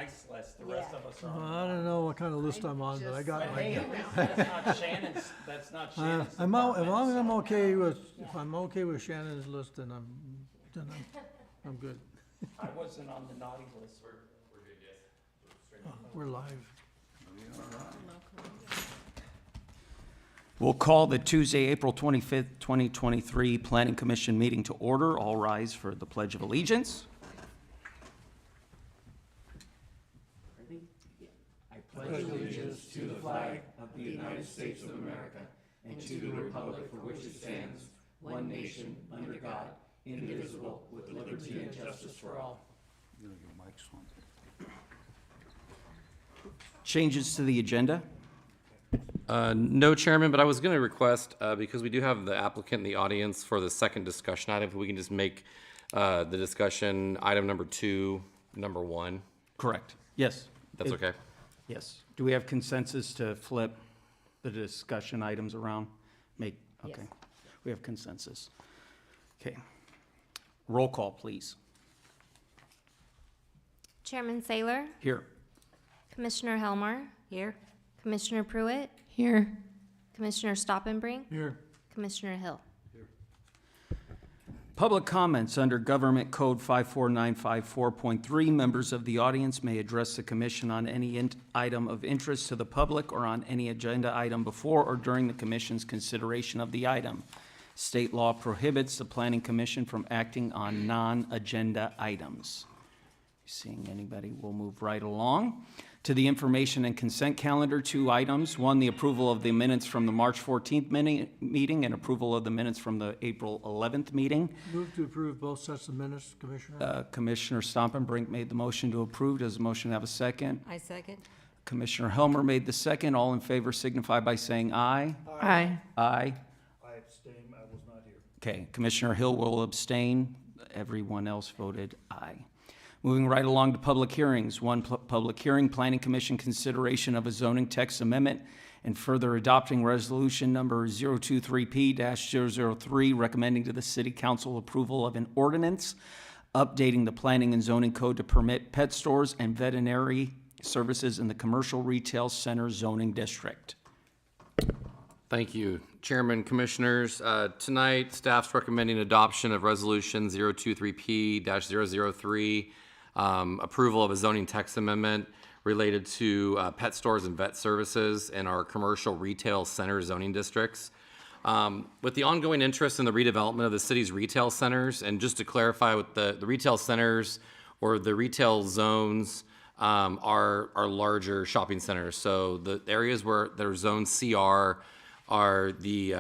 nice list. The rest of us are on. I don't know what kind of list I'm on, but I got But my. hey, that's not Shannon's, that's not Shannon's As long as department, I'm so- okay with, if I'm okay with Shannon's list, then I'm good. I wasn't on the naughty list. We're live. We'll call the Tuesday, April 25th, 2023 Planning Commission meeting to order. All rise for the Pledge of Allegiance. I pledge allegiance to the flag of the United States of America and to the republic for which it stands, one nation, under God, indivisible, with liberty and justice for all. Changes to the agenda? No, Chairman, but I was going to request, because we do have the applicant in the audience for the second discussion item, if we can just make the discussion item number 2, number 1. Correct. Yes. That's okay? Yes. Do we have consensus to flip the discussion items around? Okay. Yes. We have consensus. Okay. Roll call, please. Chairman Saylor, Here. Commissioner Helmar, Here? Commissioner Pruitt, Here. Commissioner Stoppenbrink, Here. Commissioner Hill. Public comments under Government Code 54954.3. Members of the audience may address the commission on any item of interest to the public or on any agenda item before or during the commission's consideration of the item. State law prohibits the Planning Commission from acting on non-agenda items. Seeing anybody, we'll move right along. To the information and consent calendar, 2 items. 1, the approval of the minutes from the March 14th meeting and approval of the minutes from the April 11th meeting. Move to approve both sets of minutes, Commissioner. Commissioner Stoppenbrink made the motion to approve. Does the motion have a second? I second. Commissioner Helmer made the second. All in favor signify by saying aye. Aye. Aye. I abstain, I was not here. Okay, Commissioner Hill will abstain. Everyone else voted aye. Moving right along to public hearings. 1 public hearing, Planning Commission consideration of a zoning text amendment and further adopting resolution number 023P-003, recommending to the City Council approval of an ordinance updating the planning and zoning code to permit pet stores and veterinary services in the commercial retail center zoning district. Thank you, Chairman, Commissioners. Tonight, staff's recommending adoption of Resolution 023P-003, approval of a zoning text amendment related to pet stores and vet services in our commercial retail center zoning districts. With the ongoing interest in the redevelopment of the city's retail centers, and just to clarify, with the retail centers or the retail zones are larger shopping centers. So the areas where that are zone CR are the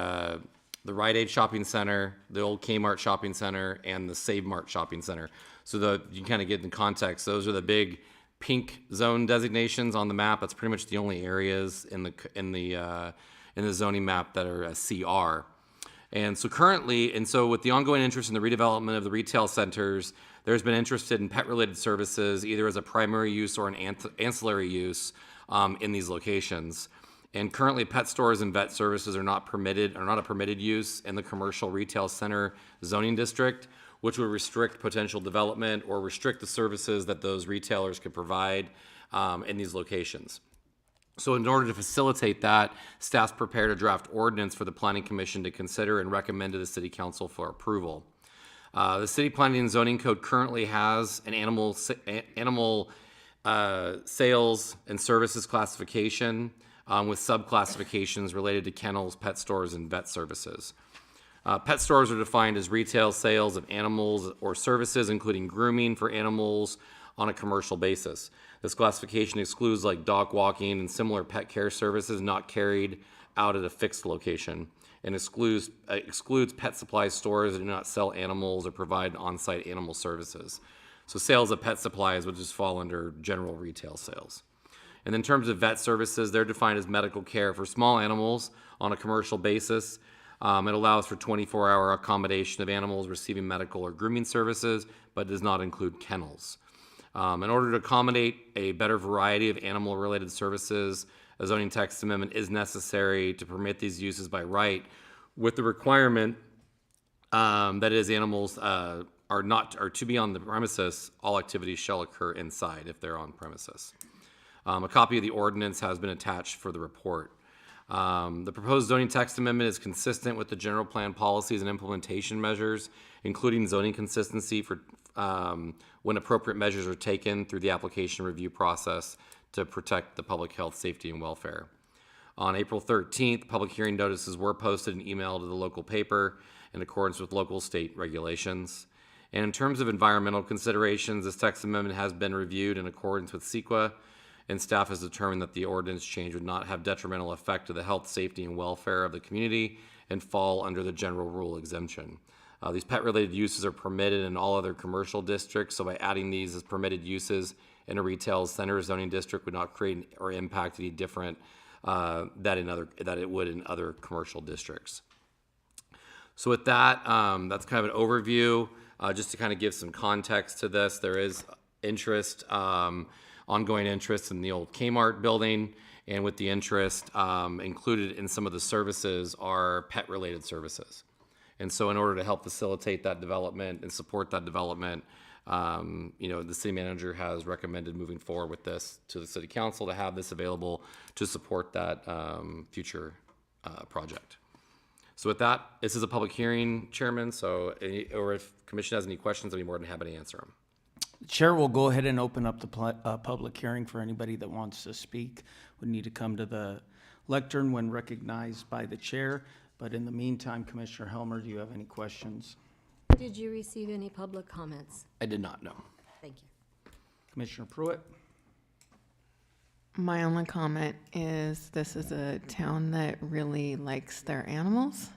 Rite Aid Shopping Center, the old Kmart Shopping Center, and the Save Mart Shopping Center. So you kind of get in context. Those are the big pink zone designations on the map. That's pretty much the only areas in the zoning map that are CR. And so with the ongoing interest in the redevelopment of the retail centers, there's been interest in pet-related services, either as a primary use or an ancillary use in these locations. And currently, pet stores and vet services are not a permitted use in the commercial retail center zoning district, which would restrict potential development or restrict the services that those retailers could provide in these locations. So in order to facilitate that, staff's prepared a draft ordinance for the Planning Commission to consider and recommend to the City Council for approval. The City Planning and Zoning Code currently has an animal sales and services classification with subclassifications related to kennels, pet stores, and vet services. Pet stores are defined as retail sales of animals or services, including grooming for animals on a commercial basis. This classification excludes like dog walking and similar pet care services not carried out at a fixed location, and excludes pet supply stores that do not sell animals or provide on-site animal services. So sales of pet supplies would just fall under general retail sales. And in terms of vet services, they're defined as medical care for small animals on a commercial basis. It allows for 24-hour accommodation of animals receiving medical or grooming services, but does not include kennels. In order to accommodate a better variety of animal-related services, a zoning text amendment is necessary to permit these uses by right, with the requirement that is animals are to be on the premises, all activities shall occur inside if they're on premises. A copy of the ordinance has been attached for the report. The proposed zoning text amendment is consistent with the general plan policies and implementation measures, including zoning consistency for when appropriate measures are taken through the application review process to protect the public health, safety, and welfare. On April 13th, public hearing notices were posted and emailed to the local paper in accordance with local state regulations. And in terms of environmental considerations, this text amendment has been reviewed in accordance with CEQA, and staff has determined that the ordinance change would not have detrimental effect to the health, safety, and welfare of the community and fall under the general rule exemption. These pet-related uses are permitted in all other commercial districts, so by adding these as permitted uses in a retail center zoning district would not create or impact any different that it would in other commercial districts. So with that, that's kind of an overview. Just to kind of give some context to this, there is interest, ongoing interest in the old Kmart building, and with the interest included in some of the services are pet-related services. And so in order to help facilitate that development and support that development, the city manager has recommended moving forward with this to the city council to have this available to support that future project. So with that, this is a public hearing, Chairman, or if commission has any questions, I'd be more than happy to answer them. Chair will go ahead and open up the public hearing for anybody that wants to speak. Would need to come to the lectern when recognized by the chair. But in the meantime, Commissioner Helmer, do you have any questions? Did you receive any public comments? I did not know. Thank you. Commissioner Pruitt? My only comment is this is a town that really likes their animals.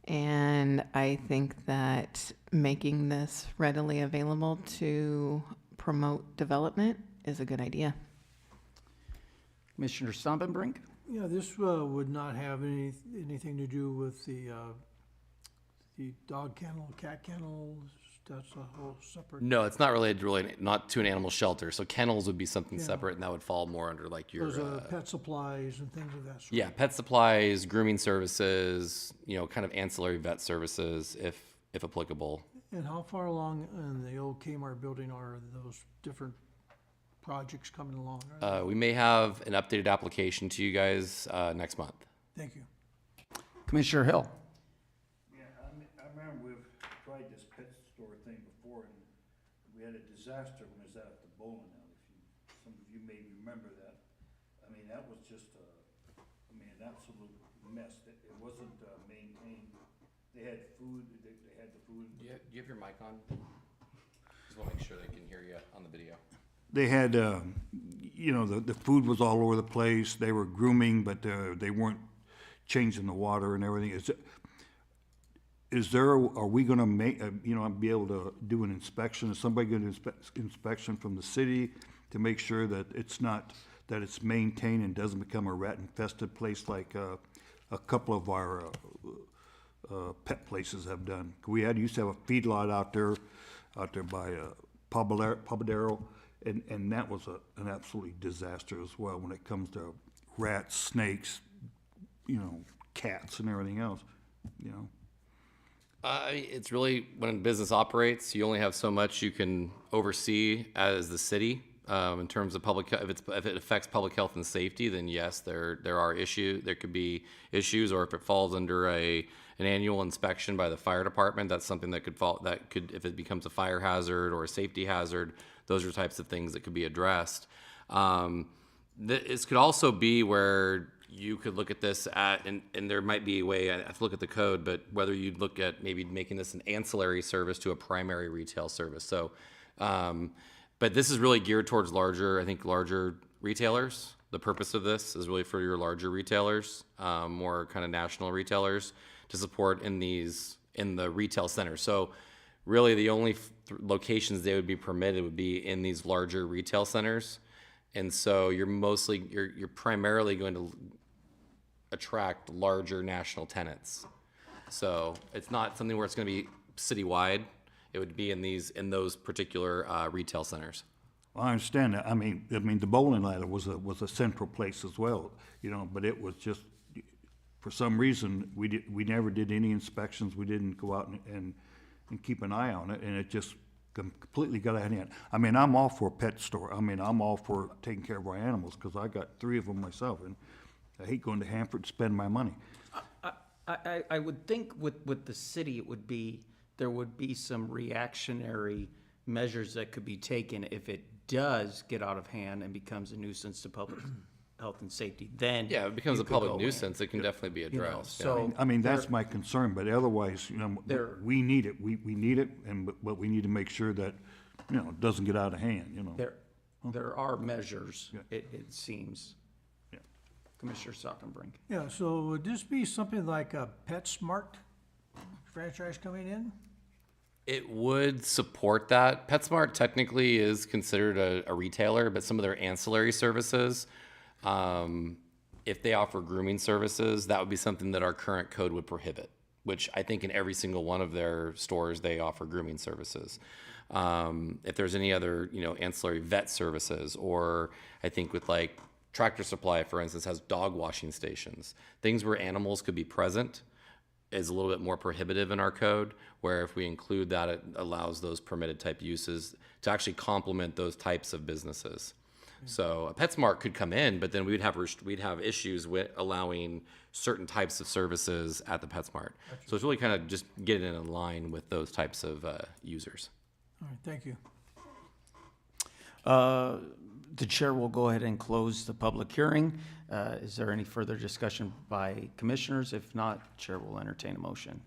And I think that making this readily available to promote development is a good idea. Commissioner Stompenbrink? Yeah, this would not have anything to do with the dog kennel, cat kennels. That's a whole separate. No, it's not related not to an animal shelter. So kennels would be something Yeah. separate, and that would fall more under like your Those are pet supplies and things of that sort. yeah, pet supplies, grooming services, kind of ancillary vet services, if applicable. And how far along in the old Kmart building are those different projects coming along? We may have an updated application to you guys next month. Thank you. Commissioner Hill? Yeah, I remember we've tried this pet store thing before, and we had a disaster when it was out at the bowling alley. Some of you may remember that. I mean, that was just an absolute mess. It wasn't maintained. They had food, they had the food. Do you have your mic on? Just want to make sure they can hear you on the video. They had, the food was all over the place. They were grooming, but they weren't changing the water and everything. Are we gonna be able to do an inspection? Is somebody gonna do inspection from the city to make sure that that it's maintained and doesn't become a rat infested place like a couple of our pet places have done? We used to have a feedlot out there by Pobladero, and that was an absolutely disaster as well when it comes to rats, snakes, cats and everything else, It's really, when a business operates, you only have so much you can oversee as the city in terms of public. If it affects public health and safety, then yes, there could be issues, or if it falls under an annual inspection by the fire department, that's something that could if it becomes a fire hazard or a safety hazard, those are types of things that could be addressed. This could also be where you could look at this and there might be a way, I have to look at the code, but whether you'd look at maybe making this an ancillary service to a primary retail service. So, but this is really geared towards larger retailers. The purpose of this is really for your larger retailers, more kind of national retailers, to support in the retail centers. So really the only locations they would be permitted would be in these larger retail centers. And so you're primarily going to attract larger national tenants. So it's not something where it's going to be citywide. It would be in those particular retail centers. Well, I understand that. I mean, the bowling alley was a central place as well, but it was just, for some reason, we never did any inspections. We didn't go out and and keep an eye on it, and it just completely got out of hand. I mean, I'm all for a pet store. I mean, I'm all for taking care of our animals, because I got 3 of them myself, and I hate going to Hanford to spend my money. I would think with the city, there would be some reactionary measures that could be taken if it does get out of hand and becomes a nuisance to public health and safety, then. Yeah, if it becomes you a could public go in, nuisance, it can definitely be you know, addressed. yeah. So. I mean, that's my concern, but otherwise, There- we need it. We need it, but we need to make sure that, it doesn't get out of hand. There are measures, Yeah. it seems. Yeah. Commissioner Stoppenbrink. Yeah, so would this be something like a PetSmart franchise coming in? It would support that. PetSmart technically is considered a retailer, but some of their ancillary services, if they offer grooming services, that would be something that our current code would prohibit, which I think in every single one of their stores, they offer grooming services. If there's any other, ancillary vet services, or I think with like Tractor Supply, for instance, has dog washing stations, things where animals could be present is a little bit more prohibitive in our code, where if we include that, it allows those permitted type uses to actually complement those types of businesses. So a PetSmart could come in, but then we'd have issues with allowing certain types of services at the PetSmart. So it's really kind of just getting it in line with those types of users. All right, thank you. The chair will go ahead and close the public hearing. Is there any further discussion by commissioners? If not, chair will entertain a motion.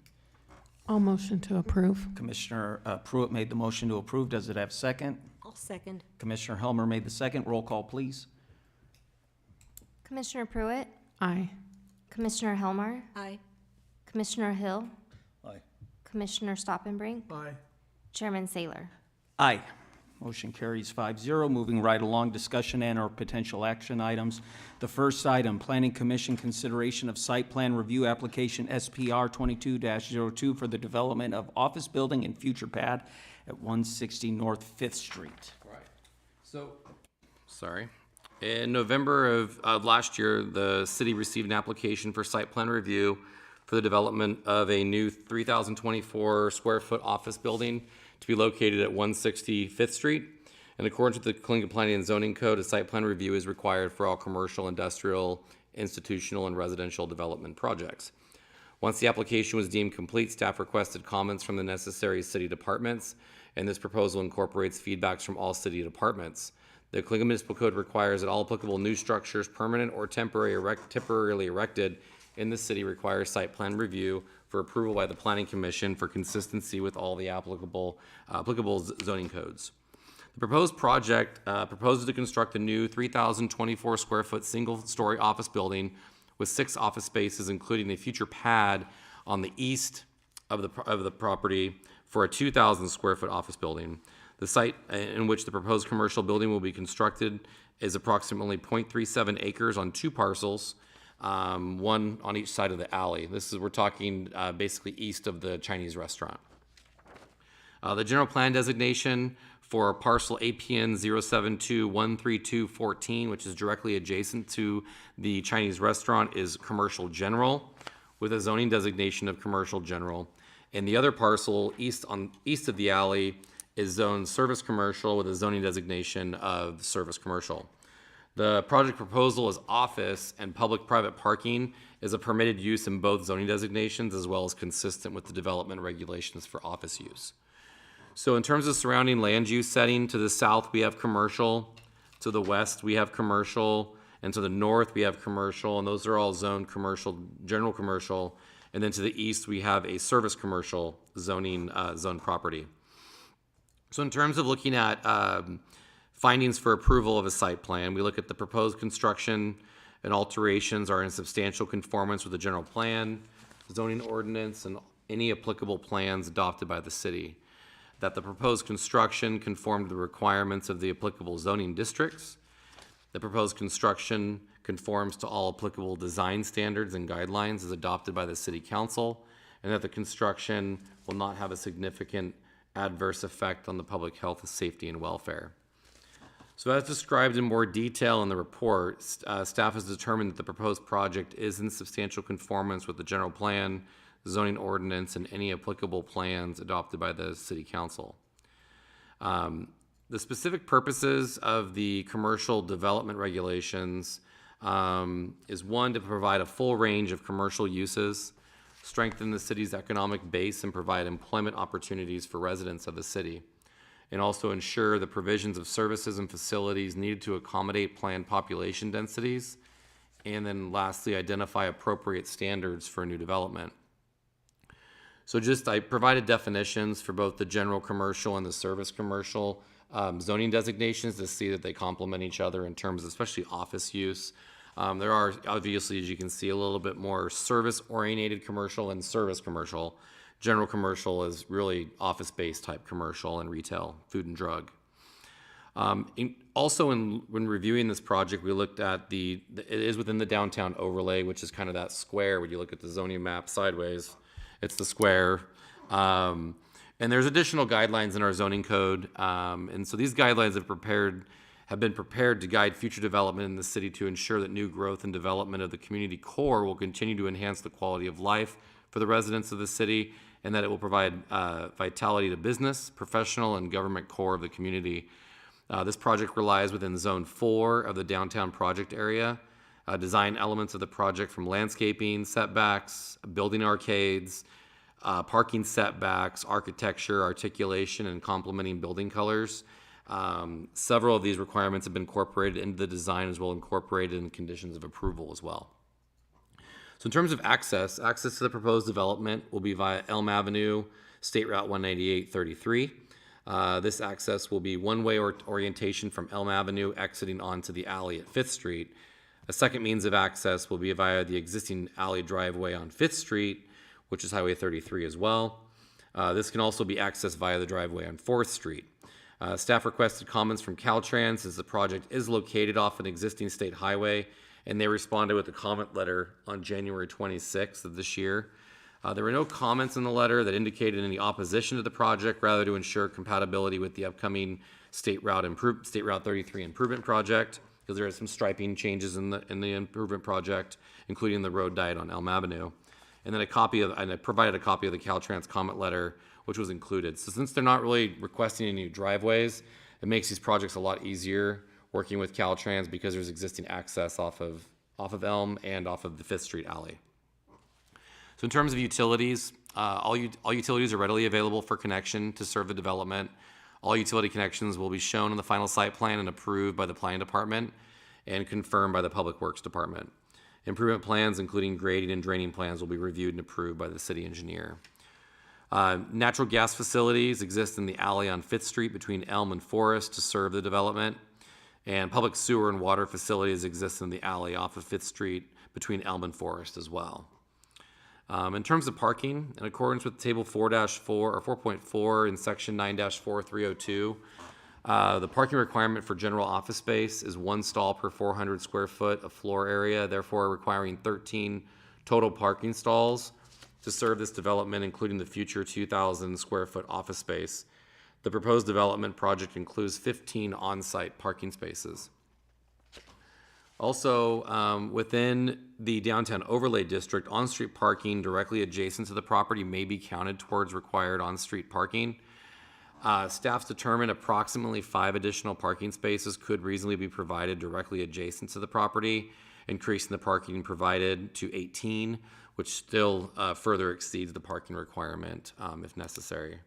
I'll motion to approve. Commissioner Pruitt made the motion to approve. Does it have a second? I'll second. Commissioner Helmer made the second. Roll call, please. Commissioner Pruitt, Aye. Commissioner Helmer, Aye. Commissioner Hill, Aye. Commissioner Stoppenbrink, Aye. Chairman Saylor. Aye. Motion carries 5-0. Moving right along, discussion and/or potential action items. The first item, Planning Commission consideration of site plan review application SPR 22-02 for the development of office building and future pad at 160 North Fifth Street. Right. Sorry. In November of last year, the city received an application for site plan review for the development of a new 3,024 square foot office building to be located at 160 Fifth Street. In accordance with the Clinton Planning and Zoning Code, a site plan review is required for all commercial, industrial, institutional, and residential development projects. Once the application was deemed complete, staff requested comments from the necessary city departments, and this proposal incorporates feedbacks from all city departments. The Clinton Municipal Code requires that all applicable new structures, permanent or temporarily erected in the city, require site plan review for approval by the Planning Commission for consistency with all the applicable zoning codes. The proposed project proposes to construct a new 3,024 square foot single-story office building with 6 office spaces, including the future pad on the east of the property for a 2,000 square foot office building. The site in which the proposed commercial building will be constructed is approximately 0.37 acres on 2 parcels, one on each side of the alley. We're talking basically east of the Chinese restaurant. The general plan designation for parcel APN 072-13214, which is directly adjacent to the Chinese restaurant, is commercial general with a zoning designation of commercial general. And the other parcel east of the alley is zoned service commercial with a zoning designation of service commercial. The project proposal is office, and public-private parking is a permitted use in both zoning designations, as well as consistent with the development regulations for office use. So in terms of surrounding land use setting, to the south we have commercial, to the west we have commercial, and to the north we have commercial, and those are all zoned commercial, general commercial. And then to the east we have a service commercial zoning zone property. So in terms of looking at findings for approval of a site plan, we look at the proposed construction and alterations are in substantial conformance with the general plan, zoning ordinance, and any applicable plans adopted by the city. That the proposed construction conformed to the requirements of the applicable zoning districts. The proposed construction conforms to all applicable design standards and guidelines as adopted by the city council, and that the construction will not have a significant adverse effect on the public health, safety, and welfare. So as described in more detail in the report, staff has determined that the proposed project is in substantial conformance with the general plan, zoning ordinance, and any applicable plans adopted by the city council. The specific purposes of the commercial development regulations is one, to provide a full range of commercial uses, strengthen the city's economic base, and provide employment opportunities for residents of the city, and also ensure the provisions of services and facilities needed to accommodate planned population densities, and then lastly, identify appropriate standards for new development. So I provided definitions for both the general commercial and the service commercial zoning designations to see that they complement each other in terms of especially office use. There are obviously, as you can see, a little bit more service-oriented commercial and service commercial. General commercial is really office-based type commercial and retail, food and drug. When reviewing this project, we looked at it is within the downtown overlay, which is kind of that square. When you look at the zoning map sideways, it's the square. And there's additional guidelines in our zoning code. And so these guidelines have been prepared to guide future development in the city to ensure that new growth and development of the community core will continue to enhance the quality of life for the residents of the city, and that it will provide vitality to business, professional, and government core of the community. This project relies within Zone 4 of the downtown project area. Design elements of the project from landscaping, setbacks, building arcades, parking setbacks, architecture, articulation, and complementing building colors. Several of these requirements have been incorporated into the design as well incorporated in conditions of approval as well. So in terms of access to the proposed development will be via Elm Avenue, State Route 198-33. This access will be one-way orientation from Elm Avenue exiting onto the alley at 5th Street. A second means of access will be via the existing alley driveway on 5th Street, which is Highway 33 as well. This can also be accessed via the driveway on 4th Street. Staff requested comments from Caltrans as the project is located off an existing state highway, and they responded with a comment letter on January 26th of this year. There were no comments in the letter that indicated any opposition to the project, rather to ensure compatibility with the upcoming State Route 33 improvement project, because there are some striping changes in the improvement project, including the road diet on Elm Avenue. And then I provided a copy of the Caltrans comment letter, which was included. So since they're not really requesting any new driveways, it makes these projects a lot easier working with Caltrans because there's existing access off of Elm and off of the 5th Street alley. So in terms of utilities, all utilities are readily available for connection to serve the development. All utility connections will be shown in the final site plan and approved by the planning department and confirmed by the public works department. Improvement plans, including grading and draining plans, will be reviewed and approved by the city engineer. Natural gas facilities exist in the alley on 5th Street between Elm and Forest to serve the development. And public sewer and water facilities exist in the alley off of 5th Street between Elm and Forest as well. In terms of parking, in accordance with Table 4-4 or 4.4 in Section 9-4302, the parking requirement for general office space is 1 stall per 400 square foot of floor area, therefore requiring 13 total parking stalls to serve this development, including the future 2,000 square foot office space. The proposed development project includes 15 on-site parking spaces. Also, within the downtown overlay district, on-street parking directly adjacent to the property may be counted towards required on-street parking. Staff's determined approximately 5 additional parking spaces could reasonably be provided directly adjacent to the property, increasing the parking provided to 18, which still further exceeds the parking requirement if necessary.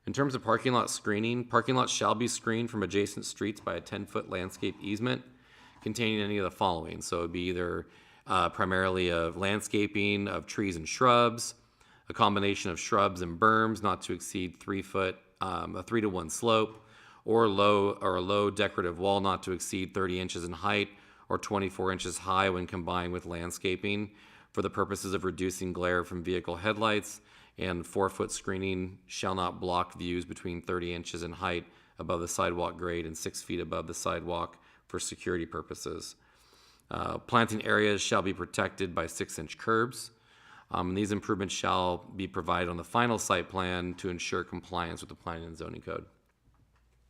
In terms of parking lot screening, parking lots shall be screened from adjacent streets by a 10-foot landscape easement containing any of the following. So it would be either primarily of landscaping of trees and shrubs, a combination of shrubs and berms not to exceed 3 foot, a 3-to-1 slope, or a low decorative wall not to exceed 30 inches in height or 24 inches high when combined with landscaping for the purposes of reducing glare from vehicle headlights, and 4-foot screening shall not block views between 30 inches in height above the sidewalk grade and 6 feet above the sidewalk for security purposes. Planting areas shall be protected by 6-inch curbs. These improvements shall be provided on the final site plan to ensure compliance with the planning and zoning code.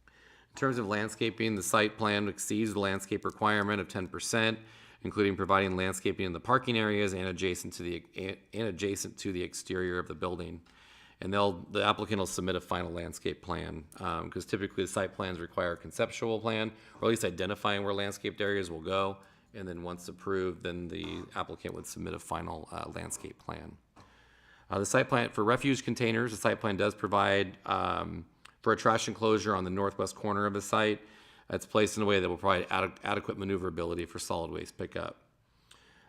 In terms of landscaping, the site plan exceeds the landscape requirement of 10%, including providing landscaping in the parking areas and adjacent to the exterior of the building. And the applicant will submit a final landscape plan, because typically the site plans require a conceptual plan, or at least identifying where landscaped areas will go. And then once approved, then the applicant would submit a final landscape plan. The site plan for refuge containers, the site plan does provide for a trash enclosure on the northwest corner of the site. It's placed in a way that will provide adequate maneuverability for solid waste pickup.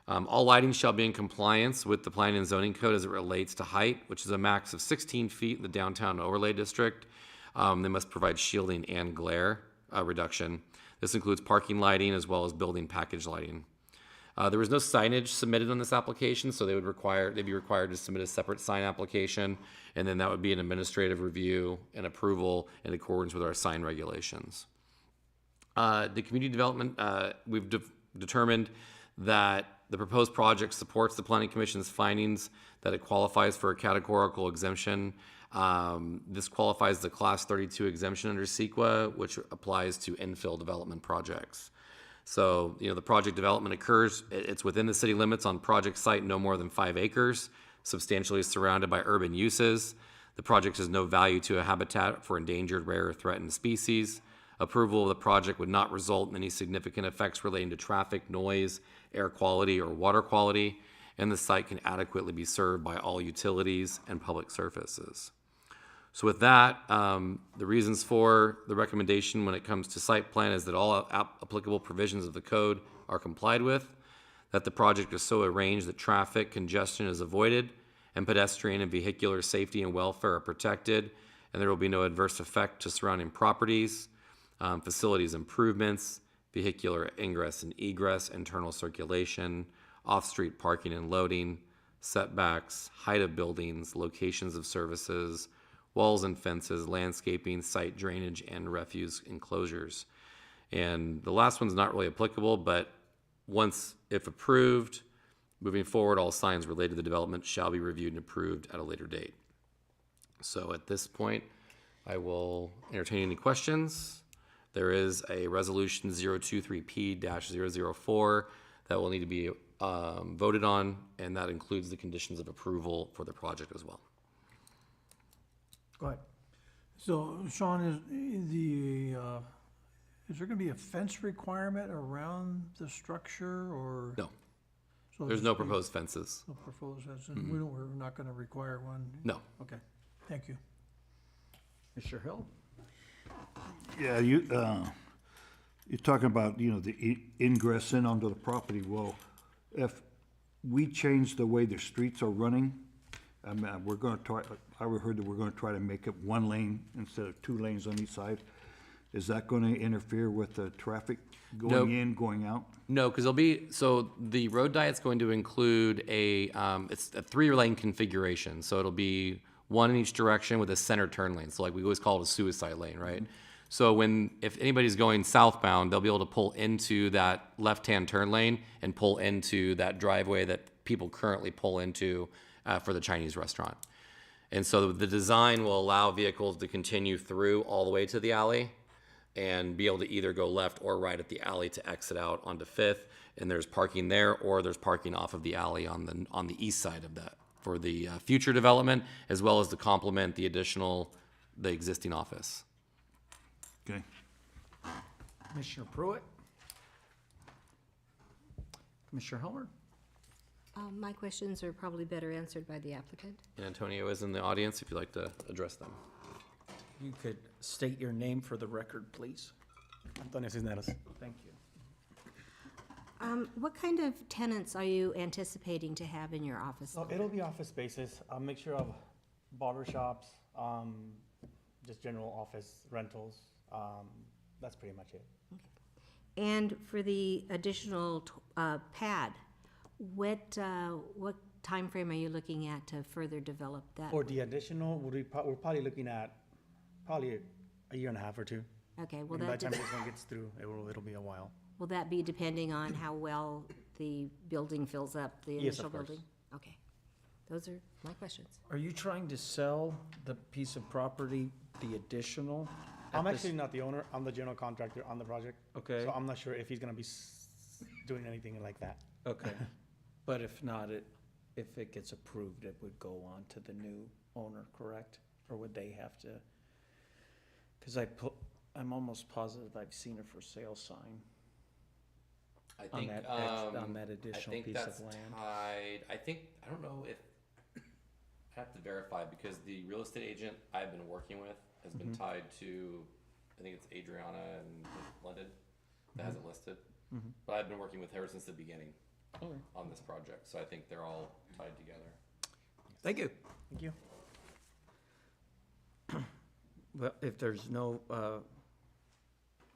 All lighting shall be in compliance with the planning and zoning code as it relates to height, which is a max of 16 feet in the downtown overlay district. They must provide shielding and glare reduction. This includes parking lighting as well as building package lighting. There was no signage submitted on this application, so they'd be required to submit a separate sign application, and then that would be an administrative review and approval in accordance with our sign regulations. The community development, we've determined that the proposed project supports the Planning Commission's findings that it qualifies for a categorical exemption. This qualifies the Class 32 exemption under CEQA, which applies to infill development projects. So, the project development occurs, it's within the city limits on project site no more than 5 acres, substantially surrounded by urban uses. The project has no value to a habitat for endangered, rare, or threatened species. Approval of the project would not result in any significant effects relating to traffic, noise, air quality, or water quality, and the site can adequately be served by all utilities and public services. So with that, the reasons for the recommendation when it comes to site plan is that all applicable provisions of the code are complied with, that the project is so arranged that traffic congestion is avoided, and pedestrian and vehicular safety and welfare are protected, and there will be no adverse effect to surrounding properties, facilities improvements, vehicular ingress and egress, internal circulation, off-street parking and loading, setbacks, height of buildings, locations of services, walls and fences, landscaping, site drainage, and refuse enclosures. And the last one's not really applicable, but once, if approved, moving forward, all signs related to the development shall be reviewed and approved at a later date. So at this point, I will entertain any questions. There is a resolution 023P-004 that will need to be voted on, and that includes the conditions of approval for the project as well. Go ahead. So, Sean, is there gonna be a fence requirement around the structure, or? No, So there's it's no gonna be- proposed fences. No proposed fence, and we're not gonna require one? No. Okay, thank you. Mr. Hill? Yeah, you're talking about, the ingress in onto the property. Well, if we change the way the streets are running, we're gonna try, I heard that we're gonna try to make it 1 lane instead of 2 lanes on each side. Is that gonna interfere with the traffic going Nope. in, going out? No, because so the road diet's going to include it's a 3-lane configuration. So it'll be 1 in each direction with a center turn lane. So like we always call it a suicide lane, right? So if anybody's going southbound, they'll be able to pull into that left-hand turn lane and pull into that driveway that people currently pull into for the Chinese restaurant. And so the design will allow vehicles to continue through all the way to the alley and be able to either go left or right at the alley to exit out onto 5th. And there's parking there, or there's parking off of the alley on the east side of that for the future development, as well as to complement the existing office. Okay. Commissioner Pruitt? Commissioner Helmer? My questions are probably better answered by the applicant. And Antonio is in the audience if you'd like to address them. You could state your name for the record, please. Antonio Cisneros. Thank you. What kind of tenants are you anticipating to have in your office? So it'll be office spaces, a mixture of barber shops, just general office rentals. That's pretty much it. And for the additional pad, what timeframe are you looking at to further develop that? For the additional, we're probably looking at probably a year and a half or 2. Okay, well, And by the that, time this one gets through, it'll be a while. will that be depending on how well the building fills up, the Yes, initial of course. building? Okay, those are my questions. Are you trying to sell the piece of property, the additional? I'm at this- actually not the owner, I'm the general contractor on the project. Okay. So I'm not sure if he's gonna be doing anything like that. Okay, but if not, if it gets approved, it would go on to the new owner, correct? Or would they have to? Because I'm almost positive I've seen a for sale sign I on think, on that I additional think piece that's of land. tied, I don't know if, I have to verify, because the real estate agent I've been working with has been tied to, I think it's Adriana in London, that has it listed. But I've been working with her since the beginning Okay. on this project, so I think they're all tied together. Thank you. Thank you. Well, if there's no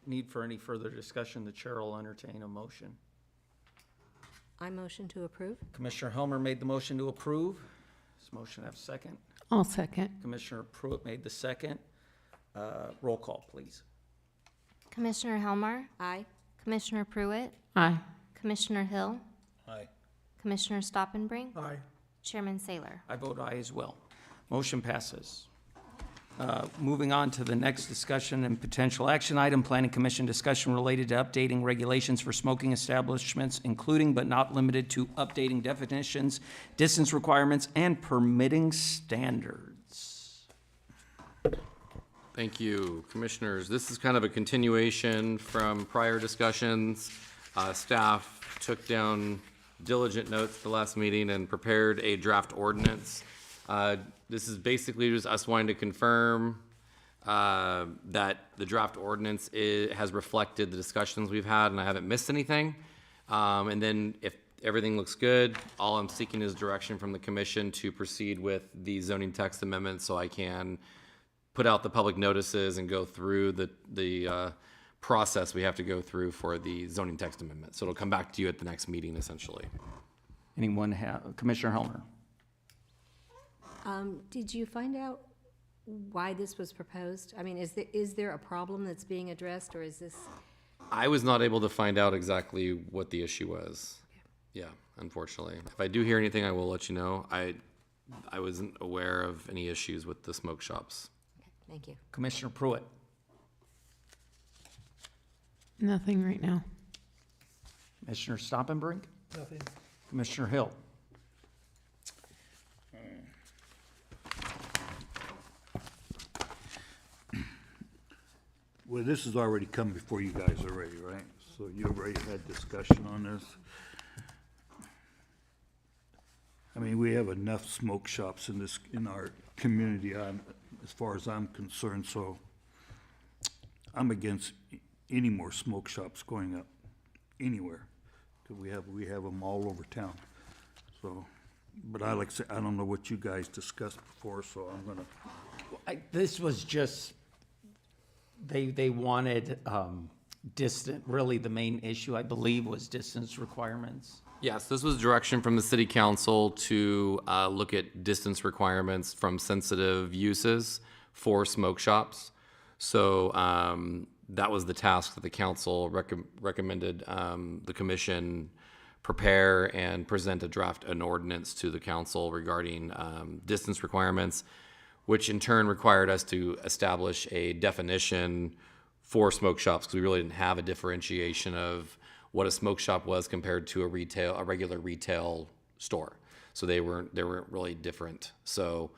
need for any further discussion, the chair will entertain a motion. I motion to approve. Commissioner Helmer made the motion to approve. Does motion have a second? I'll second. Commissioner Pruitt made the second. Roll call, please. Commissioner Helmer, Aye. Commissioner Pruitt, Aye. Commissioner Hill, Aye. Commissioner Stoppenbrink, Aye. Chairman Saylor. I vote aye as well. Motion passes. Moving on to the next discussion and potential action item, Planning Commission discussion related to updating regulations for smoking establishments, including but not limited to updating definitions, distance requirements, and permitting standards. Thank you, Commissioners. This is kind of a continuation from prior discussions. Staff took down diligent notes at the last meeting and prepared a draft ordinance. This is basically just us wanting to confirm that the draft ordinance has reflected the discussions we've had, and I haven't missed anything. And then if everything looks good, all I'm seeking is direction from the commission to proceed with the zoning text amendment so I can put out the public notices and go through the process we have to go through for the zoning text amendment. So it'll come back to you at the next meeting, essentially. Anyone have, Commissioner Helmer? Did you find out why this was proposed? I mean, is there a problem that's being addressed, or is this? I was not able to find out exactly what the issue was. Yeah, unfortunately. If I do hear anything, I will let you know. I wasn't aware of any issues with the smoke shops. Thank you. Commissioner Pruitt? Nothing right now. Commissioner Stoppenbrink? Nothing. Commissioner Hill? Well, this has already come before you guys already, right? So you already had discussion on this. I mean, we have enough smoke shops in our community, as far as I'm concerned, so I'm against any more smoke shops going up anywhere. 'Cause we have them all over town. So, but I like to say, I don't know what you guys discussed before, so I'm gonna, This was just, they wanted really the main issue, I believe, was distance requirements. Yes, this was direction from the city council to look at distance requirements from sensitive uses for smoke shops. So that was the task that the council recommended the commission prepare and present an ordinance to the council regarding distance requirements, which in turn required us to establish a definition for smoke shops, because we really didn't have a differentiation of what a smoke shop was compared to a regular retail store. So they weren't really different. So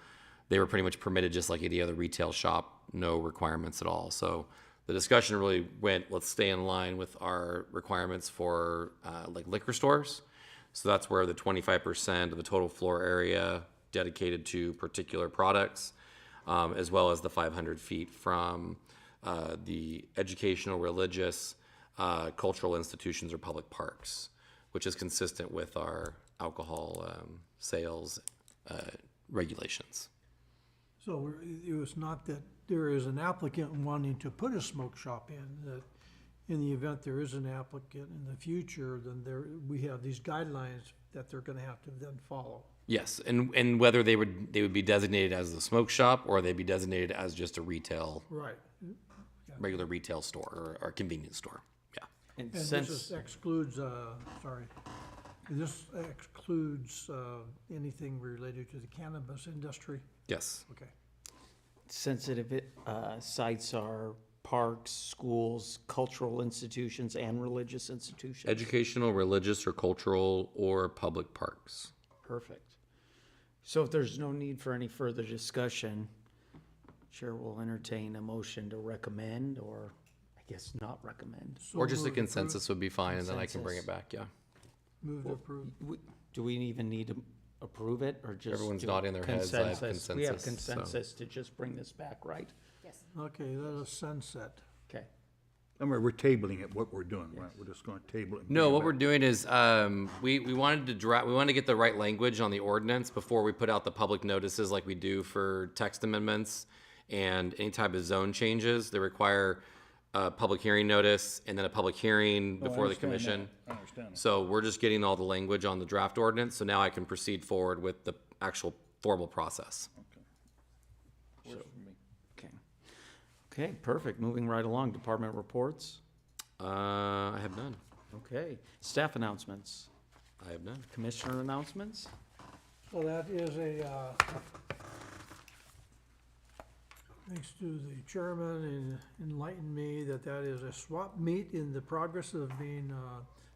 they were pretty much permitted just like any other retail shop, no requirements at all. So the discussion really went, let's stay in line with our requirements for like liquor stores. So that's where the 25% of the total floor area dedicated to particular products, as well as the 500 feet from the educational, religious, cultural institutions or public parks, which is consistent with our alcohol sales regulations. So it was not that there is an applicant wanting to put a smoke shop in, that in the event there is an applicant in the future, then we have these guidelines that they're gonna have to then follow. Yes, and whether they would be designated as a smoke shop or they'd be designated as just a retail, Right. regular retail store or convenience store. Yeah. And And since, this excludes, this excludes anything related to the cannabis industry? Yes. Okay. sensitive sites are parks, schools, cultural institutions, and religious institutions? Educational, religious, or cultural, or public parks. Perfect. So if there's no need for any further discussion, Chair will entertain a motion to recommend, or I guess not recommend. So Or just a moved, approved. consensus would be fine, and then I can bring it Consensus. back, yeah. Move to approve. Do we even need to approve it, or just? Everyone's do nodding their heads. I have consensus? We have consensus, so- consensus to just bring this back, right? Okay, that is sunset. Okay. I mean, we're tabling it, what we're doing, right? We're just gonna table it. and No, bring it what back. we're doing is, we wanted we wanted to get the right language on the ordinance before we put out the public notices like we do for text amendments and any type of zone changes that require a public hearing notice and then a public hearing Oh, I before the understand commission. that. I understand that. So we're just getting all the language on the draft ordinance, so now I can proceed forward with the actual formal process. Works for me. Okay. Okay, perfect. Moving right along, department reports. I have none. Okay, staff announcements, I have none. commissioner announcements. So that is thanks to the chairman and enlightened me that that is a swap meet in the progress of being,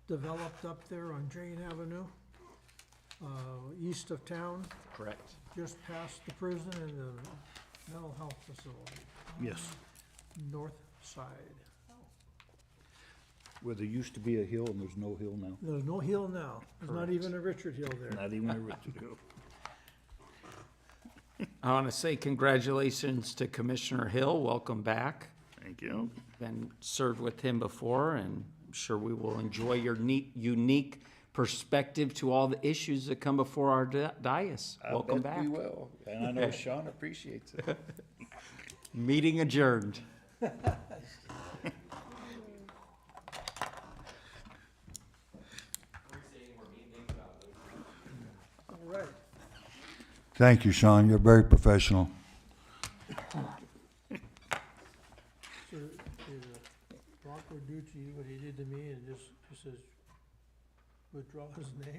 developed up there on Jane Avenue, east of town, Correct. just past the prison and the mental health facility, Yes, north side. where there used to be a hill and there's no hill now, There's no hill now. There's not Correct. even a Richard Hill there. not even a Richard Hill. I want to say congratulations to Commissioner Hill. Welcome back. Thank you. Been served with him before, and I'm sure we will enjoy your neat, unique perspective to all the issues that come before our dais. Welcome back. will, and I know Sean appreciates it. Meeting adjourned. All right. Thank you, Sean, you're very professional. So, Rocco Ducci, what he did to me, and just says, withdraw his name.